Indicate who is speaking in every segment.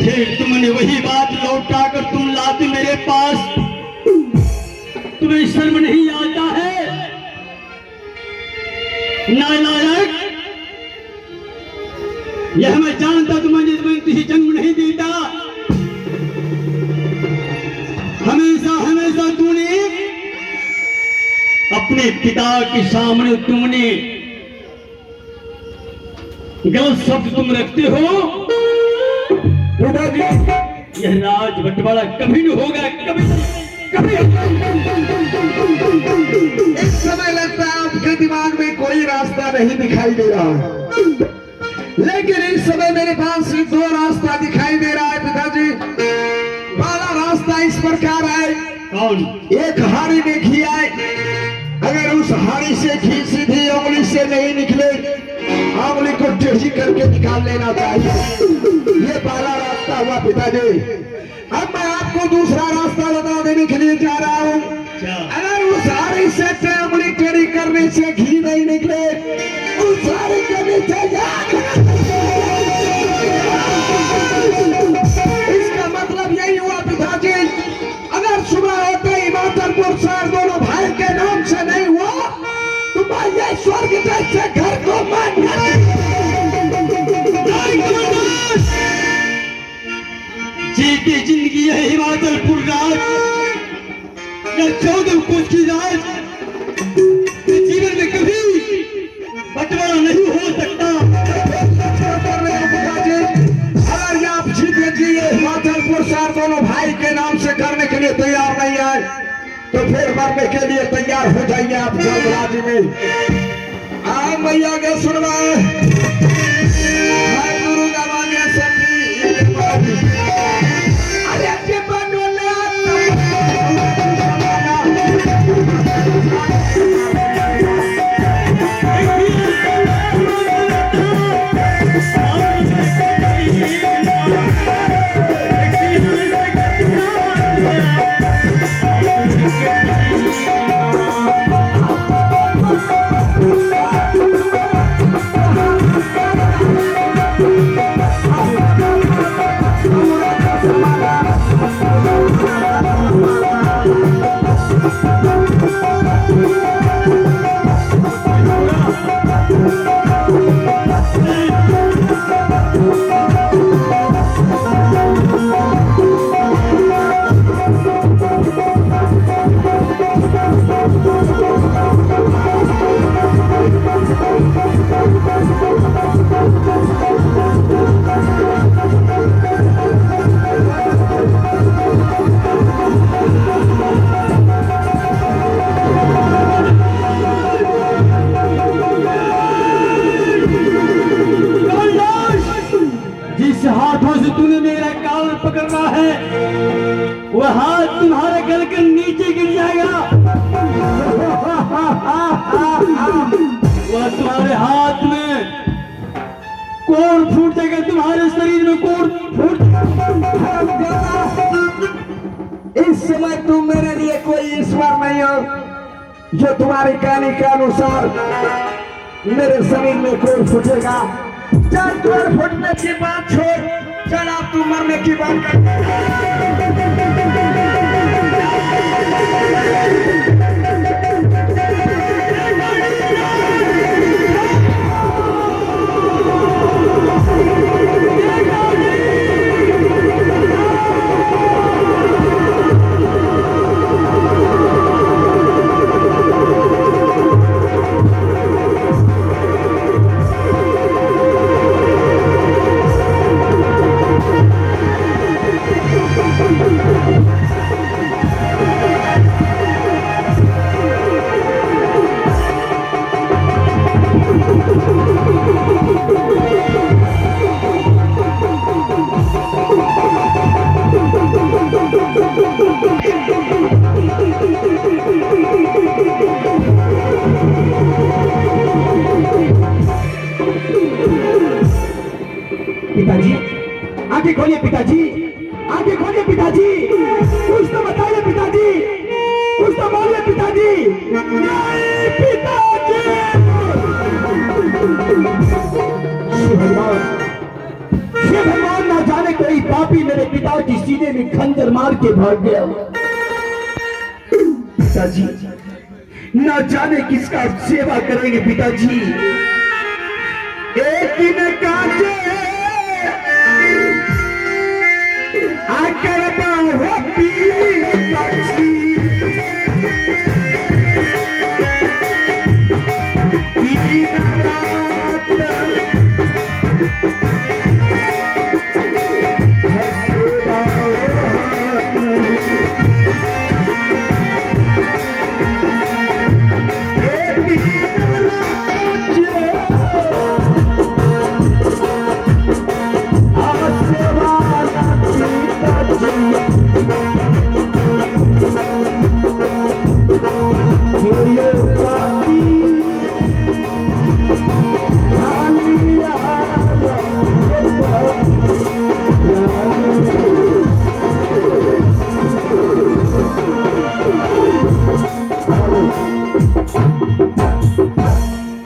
Speaker 1: फिर तुमने वही बात लौटा कर तुम लाते मेरे पास। तुम्हें शर्म नहीं आता है? नालायक, यह मैं जानता तुम्हें तुझे जन्म नहीं देता। हमेशा हमेशा तूने अपने पिता के सामने तुमने गलत शब्द तुम रखते हो। यह राज बंटवारा कभी नहीं होगा, कभी कभी।
Speaker 2: इस समय लगता है आपके दिमाग में कोई रास्ता नहीं दिखाई दे रहा है, लेकिन इस समय मेरे पास सिर्फ दो रास्ता दिखाई दे रहा है पिताजी। पहला रास्ता इस प्रकार है।
Speaker 1: कौन?
Speaker 2: एक हाड़ी में घी आए, अगर उस हाड़ी से घी सीधी उंगली से नहीं निकले, उंगली को टेढ़ी करके निकाल लेना चाहिए। ये पहला रास्ता हुआ पिताजी। अब मैं आपको दूसरा रास्ता बता देने के लिए जा रहा हूँ। अगर उस हाड़ी से उंगली टेढ़ी करने से घी नहीं निकले, उस हाड़ी के नीचे इसका मतलब यही हुआ पिताजी, अगर सुबह होते ही मातरपुर शहर दोनों भाई के नाम से नहीं हुआ तो मैं ये स्वर्ग जैसे घर को
Speaker 1: जीती जिंदगी है हिमाचलपुर राज या 14 कोस की राज, जीवन में कभी बंटवारा नहीं हो सकता।
Speaker 2: अगर ये आप जीते जी हिमाचलपुर शहर दोनों भाई के नाम से करने के लिए तैयार नहीं आए तो फिर मरने के लिए तैयार हो जाइए आप जल्दबाजी में। आप भैया के सुनवाए गुरु गवाने सभी
Speaker 1: वह हाथ तुम्हारे गल के नीचे गिर जाएगा। वह तुम्हारे हाथ में कोड़ फूट जाएगा, तुम्हारे शरीर में कोड़ फूट।
Speaker 2: इस समय तुम मेरे लिए कोई ईश्वर नहीं हो जो तुम्हारी कहानी के अनुसार मेरे शरीर में कोड़ फूटेगा। चल कोड़ फूटने की बात छोड़, चल आप तू मरने की बात कर।
Speaker 1: पिताजी आंखें खोलिए, पिताजी आंखें खोलिए, पिताजी कुछ तो बताइए, पिताजी कुछ तो बोलिए, पिताजी। नहीं पिताजी। हे भगवान ना जाने कोई पापी सीने में खंजर मार के भाग गया। पिताजी ना जाने किसका सेवा करेंगे पिताजी। एक दिन काटे आकर बाहों पिताजी,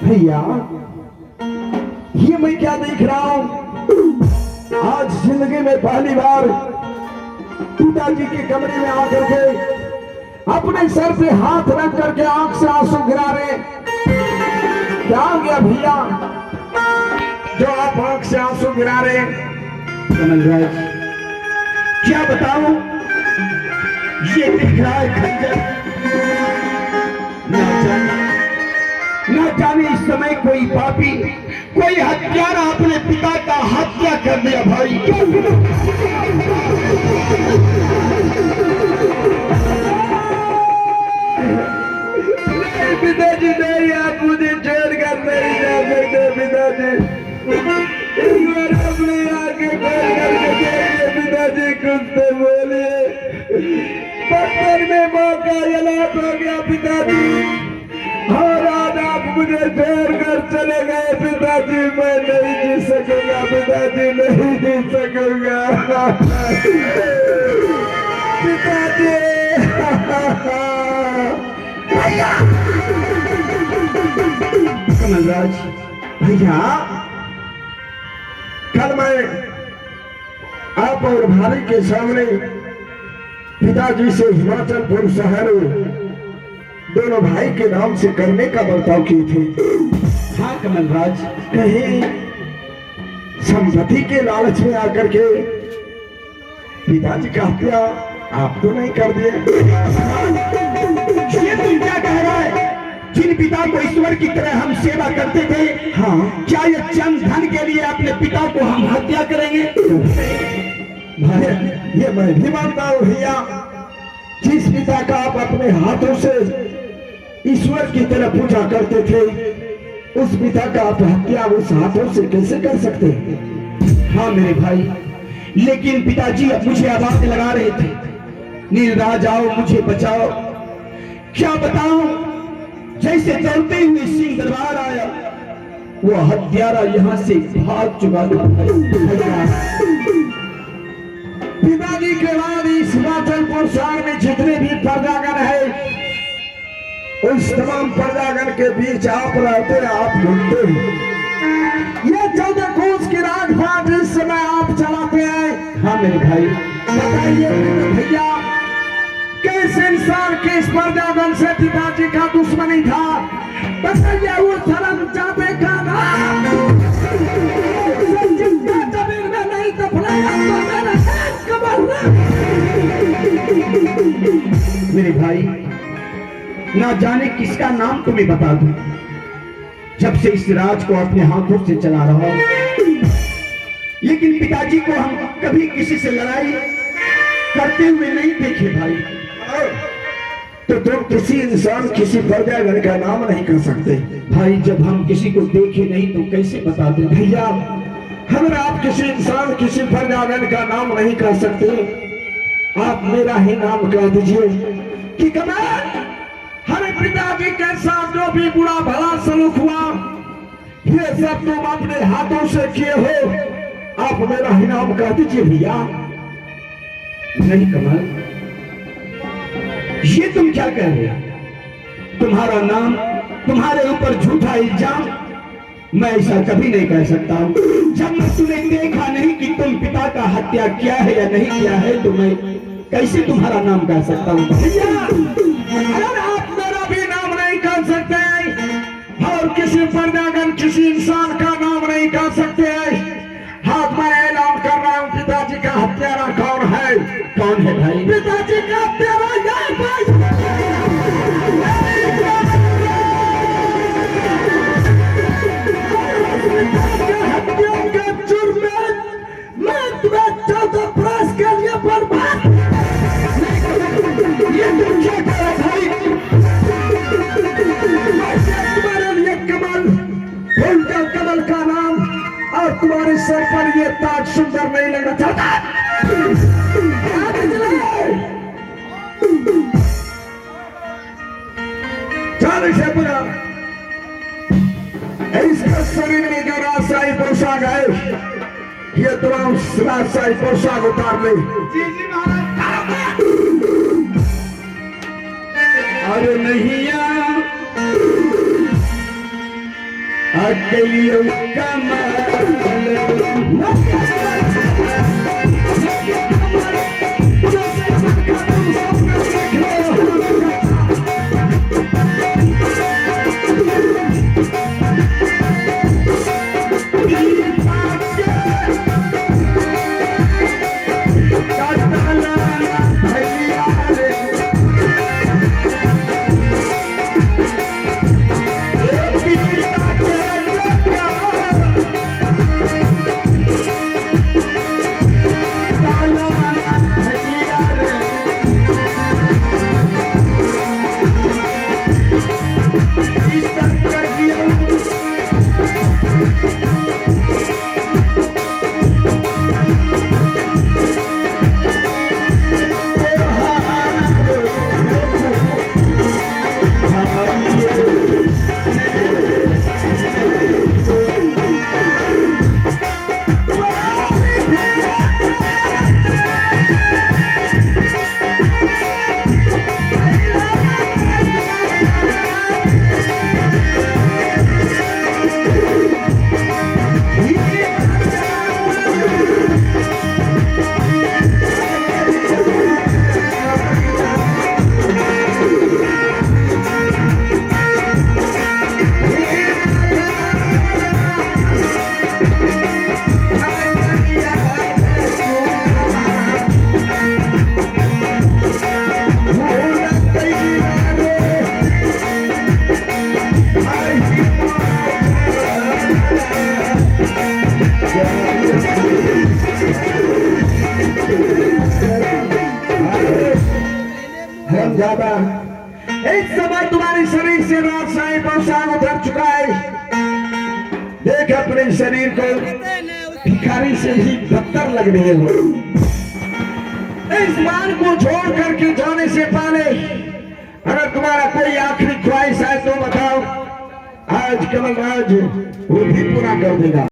Speaker 1: भैया ये मैं क्या देख रहा हूं? आज जिंदगी में पहली बार पिताजी के कमरे में आकर के अपने सर पे हाथ रख करके आंख से आंसू गिरा रहे। क्या हो गया भैया जो आप आंख से आंसू गिरा रहे? कमलराज क्या बताऊं, ये दिख रहा है खंजर। न जाने इस समय कोई पापी, कोई हत्यारा अपने पिता का हत्या कर दिया भाई। नहीं पिताजी नहीं, आप मुझे छोड़कर नहीं जा सकते पिताजी। एक बार अपने आगे खोल करके देखिए पिताजी, कुछ तो बोलिए। पत्थर में मौका जलात हो गया पिताजी, और आज आप मुझे छोड़ कर चले गए पिताजी। मैं नहीं जी सकूंगा पिताजी, नहीं जी सकूंगा पिताजी। कमलराज भैया, कल मैं आप और भाई के सामने पिताजी से हिमाचलपुर शहर दोनों भाई के नाम से करने का बर्ताव किए थे। हाँ कमलराज, कहीं संपत्ति के लालच में आकर के पिताजी का हत्या आप तो नहीं कर दिए? ये तुम क्या कह रहा है? जिन पिता को ईश्वर की तरह हम सेवा करते थे, हाँ, क्या ये चंद धन के लिए अपने पिता को हम हत्या करेंगे? भाई ये मैं भी मानता हूँ भैया, जिस पिता का आप अपने हाथों से ईश्वर की तरह पूजा करते थे, उस पिता का आप हत्या उस हाथों से कैसे कर सकते हैं? हाँ मेरे भाई, लेकिन पिताजी अब मुझे आवाज लगा रहे थे, नीलराज आओ मुझे बचाओ। क्या बताऊं, जैसे चलते हुए सिंह दरबार आया, वो हत्यारा यहाँ से भाग चुका था। पिताजी के बाद इस हिमाचलपुर शहर में जितने भी प्रजागण है, उस तमाम प्रजागण के बीच आप रहते हैं, आप लुटते हैं। ये 14 कोस की राजपाट इस समय आप चलाते हैं। हाँ मेरे भाई, बताइए भैया, किस इंसान किस प्रजागण से पिताजी का दुश्मनी था? बताइए, वो धर्म जाते का नाम जमीन में नहीं दफनाया तो मेरा मेरे भाई, ना जाने किसका नाम तुम्हें बता दूं, जब से इस राज को अपने हाथों से चला रहा हूं। लेकिन पिताजी को हम कभी किसी से लड़ाई करते हुए नहीं देखे भाई। तो तुम किसी इंसान किसी प्रजागण का नाम नहीं कर सकते भाई? जब हम किसी को देखे नहीं तो कैसे बताते भैया? अगर आप किसी इंसान किसी प्रजागण का नाम नहीं कर सकते, आप मेरा ही नाम कह दीजिए कि कमल, हमारे पिताजी के साथ जो भी बुरा भला सलूक हुआ, ये सब तुम अपने हाथों से किए हो। आप मेरा ही नाम कह दीजिए भैया। नहीं कमल, ये तुम क्या कह रहे हो? तुम्हारा नाम, तुम्हारे ऊपर झूठा इल्जाम, मैं ऐसा कभी नहीं कह सकता हूँ। जब मैं तुम्हें देखा नहीं कि तुम पिता का हत्या किया है या नहीं किया है, तो मैं कैसे तुम्हारा नाम कह सकता हूँ?
Speaker 2: भैया, अगर आप मेरा भी नाम नहीं कह सकते और किसी पर्दागन किसी इंसान का नाम नहीं कह सकते हैं, हाथ में ऐलान कर रहा हूँ, पिताजी का हत्यारा कौन है?
Speaker 1: कौन है भाई?
Speaker 2: पिताजी का हत्यारा यह भाई। हत्याओं के जुर्म में मैं तुम्हें 14 बरस के लिए बर्बाद।
Speaker 1: ये तुम क्या कर रहे भाई?
Speaker 2: तुम्हारे लिए कमल, फूलका कमल का नाम और तुम्हारे सर पर ये ताज सुंदर नहीं लगना चाहता। चल इसे पूरा इसका शरीर में जो राजशाही पोशाक है, ये तमाम राजशाही पोशाक उतार ले।
Speaker 1: जी जी महाराज। अरे नहीं अकेलियों
Speaker 2: ज्यादा इस समय तुम्हारे शरीर से राजशाही पोशाक उतर चुका है। देख अपने शरीर को भिखारी से ही बदतर लग रहे हो। इस मान को छोड़ करके जाने से पहले अगर तुम्हारा कोई आखिरी ख्वाहिश है तो बताओ, आज कमल राज वो भी पूरा कर देगा।